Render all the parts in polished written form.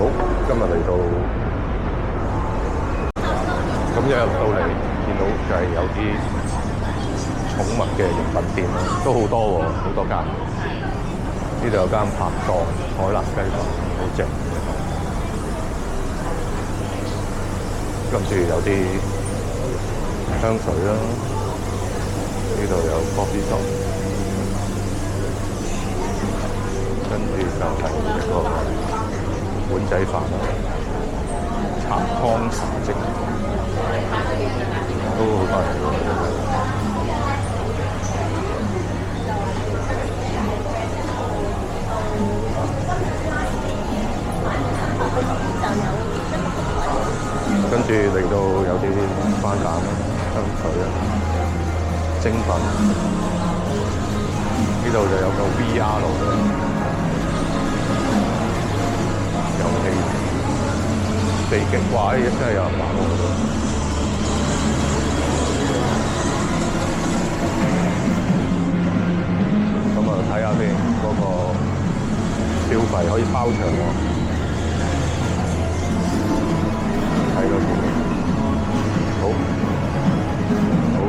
好，今日嚟到，咁一入到嚟，見到就係有啲寵物嘅用品店咯，都好多喎，好多間。呢度有間拍檔海南雞飯，好正。跟住有啲香水啦，呢度有 coffee shop， 跟住就係一個碗仔飯啦，茶湯茶漬都好多人喎。跟住嚟到有啲番梘啦、香水啦、精品，呢度就有個 VR 嘅遊戲，地極哇！真係有人玩喎。咁啊，睇下先嗰個消費可以包場喎。睇嗰邊，好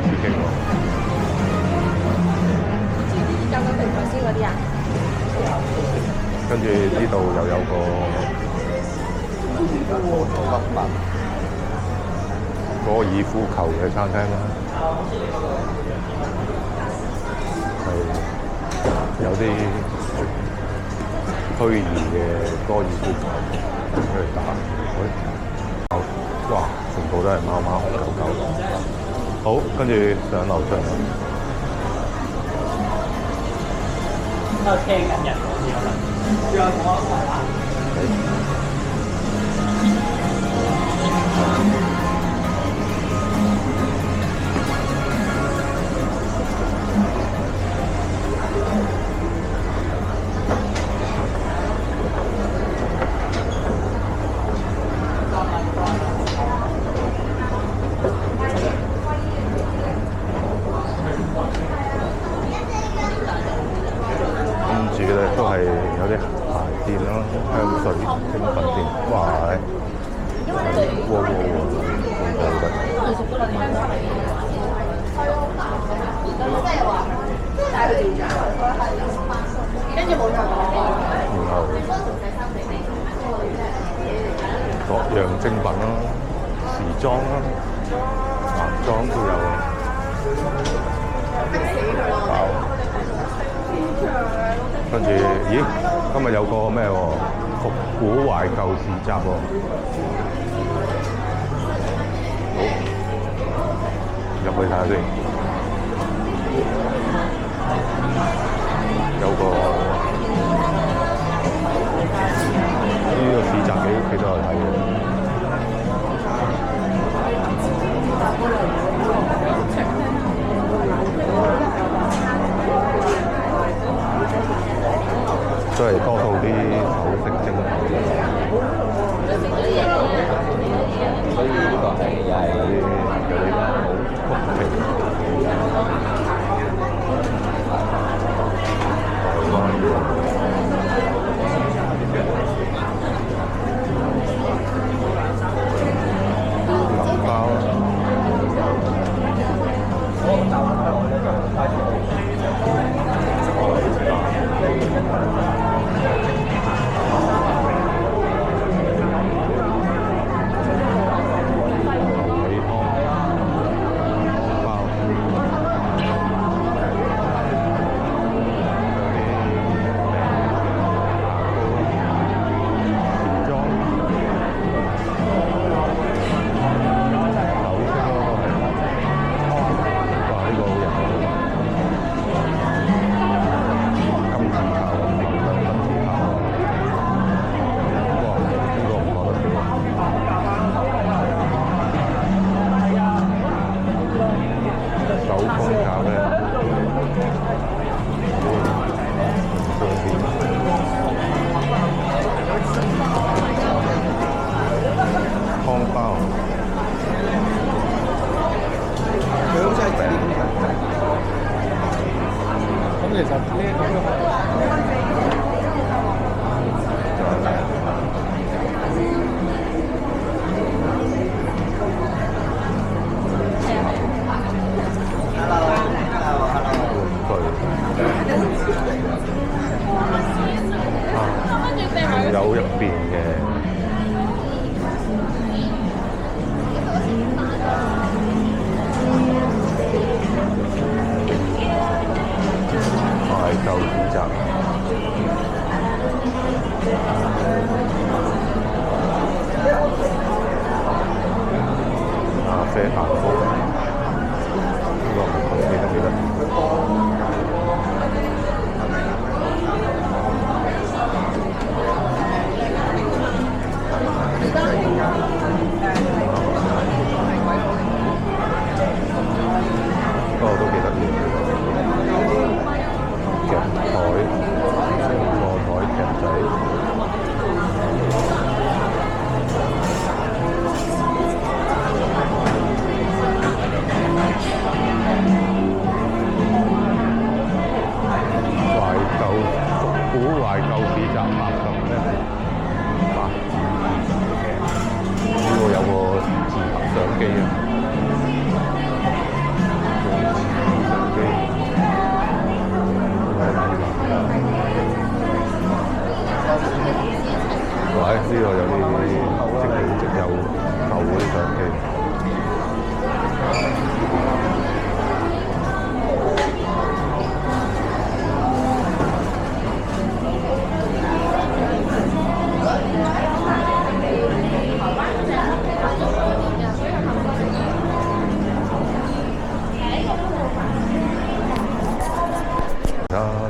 刺激喎！有個平台先嗰啲啊？跟住呢度又有個高爾夫球嘅餐廳啦，係有啲虛擬嘅高爾夫球出嚟打。哇！全部都係貓貓狗狗。好，跟住上樓上。都聽緊人講嘢啦。仲有同我一齊玩。都係有啲鞋店啦、香水精品店，哇！哇！跟住冇再講。然後各樣精品啦、時裝啦、男裝都有啊。跟住，咦？今日有個咩喎？復古懷舊市集喎。好，入去睇下先。有個呢個市集幾多人睇嘅？都係多數啲首飾精品，所以呢個係又係有啲好曲奇。台灣銀包集合咁咧，啊，呢度有個自拍相機啊，相機，喂，呢度有啲即老即幼舊嗰啲相機。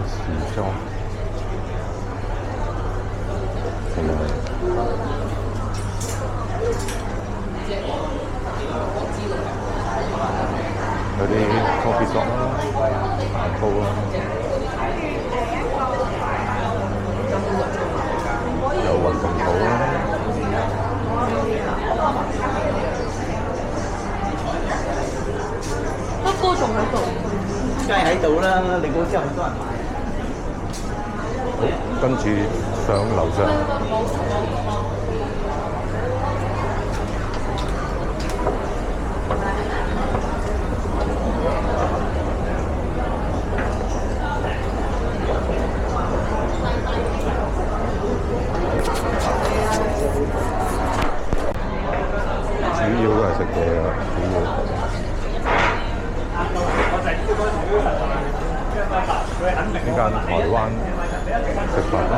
時裝係咪？有啲 coffee shop 啦，蛋糕啦，有運動鋪啦。不過仲喺度，梗係喺度啦！你估之後好多人買。跟住上樓上，主要都係食嘢啊，主要。呢間台灣食飯啦，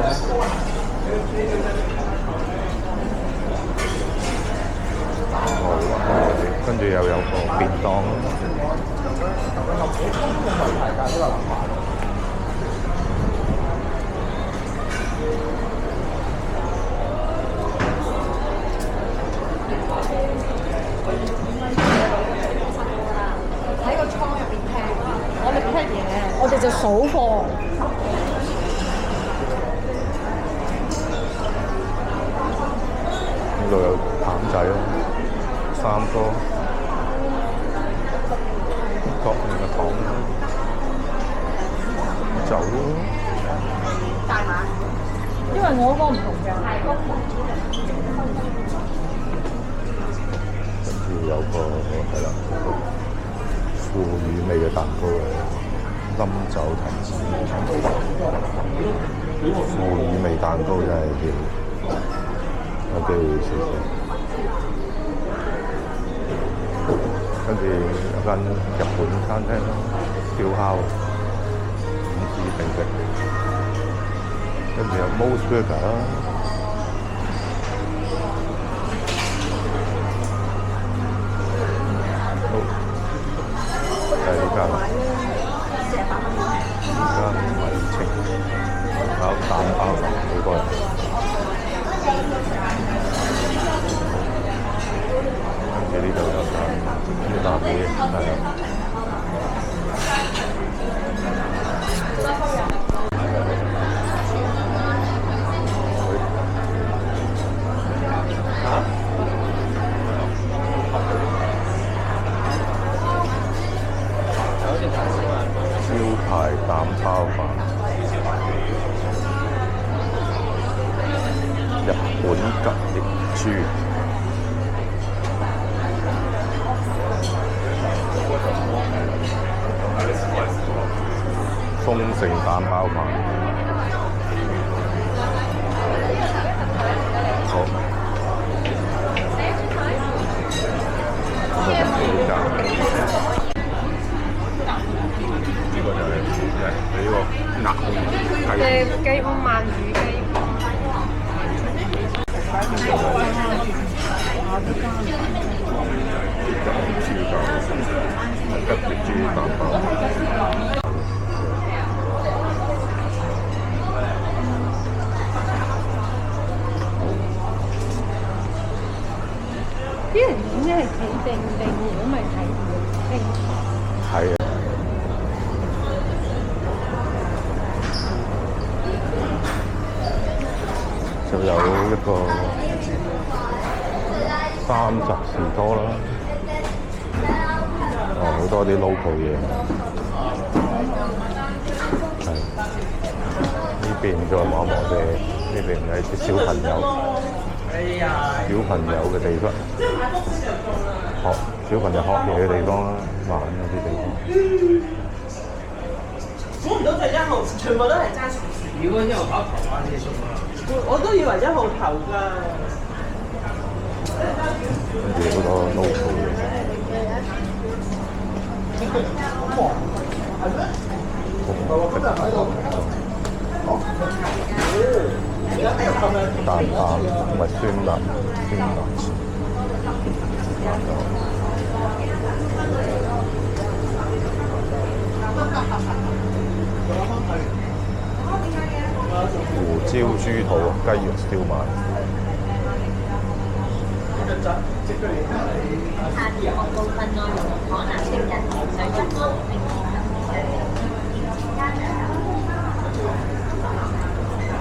跟住又有個便當。喺個倉入邊聽，我哋聽嘢，我哋就數貨。呢度有淡仔咯，三哥，各面嘅糖，酒咯。大碼，因為我嗰個唔同嘅。跟住有個係啦，腐乳味嘅蛋糕啊，冧酒提子，腐乳味蛋糕真係有機會試試。跟住有間日本餐廳咯，燒烤五子定食，跟住有 Mos Burger 啦。係呢間，呢間米青炒蛋包飯幾個人。跟住呢度有間越南嘢，係啊。招牌蛋包飯，日本吉野豬，豐盛蛋包飯，好，咁就入呢間。呢個就係你呢個鴨雞雞五萬魚雞。吉野豬蛋包。啲人影咧係企定定，如果咪睇定。係啊。就有一個30士多啦，好多啲 local 嘢。係呢邊再望一望啫，呢邊係啲小朋友嘅地方，小朋友學嘢嘅地方啦，玩嗰啲地方。估唔到就1號，全部都係揸船。如果1號跑頭啊，你送啊？我都以為1號頭㗎。跟住好多 local 嘢。蛋撻唔係酸辣，胡椒豬肚雞肉燒賣。下節目部分內容可能令人情緒不安，並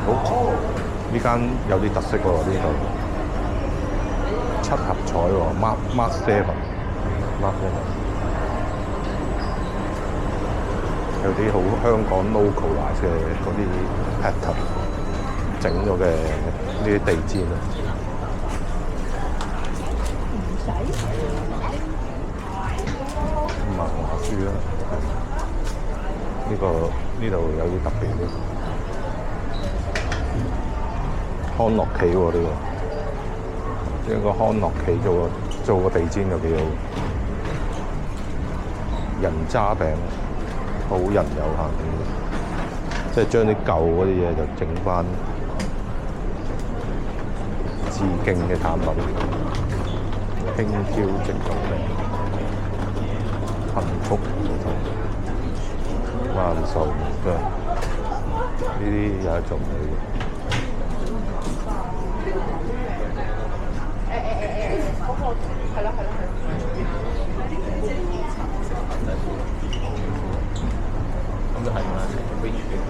好，呢間有啲特色喎，呢度7合彩喎，Mark 7，有啲好香港 localize 嘅嗰啲 pattern 整咗嘅呢啲地氈啊。漫畫書啦，呢度有啲特別啲。康樂棋喎呢個，應該康樂棋做個地氈又幾好。人渣餅，好人有限嘅，即係將啲舊嗰啲嘢就整翻致敬嘅產品，輕佻直送餅。幸福萬壽嘅呢啲有一種嚟嘅。係咯。咁就係啦，成個 range 幾高。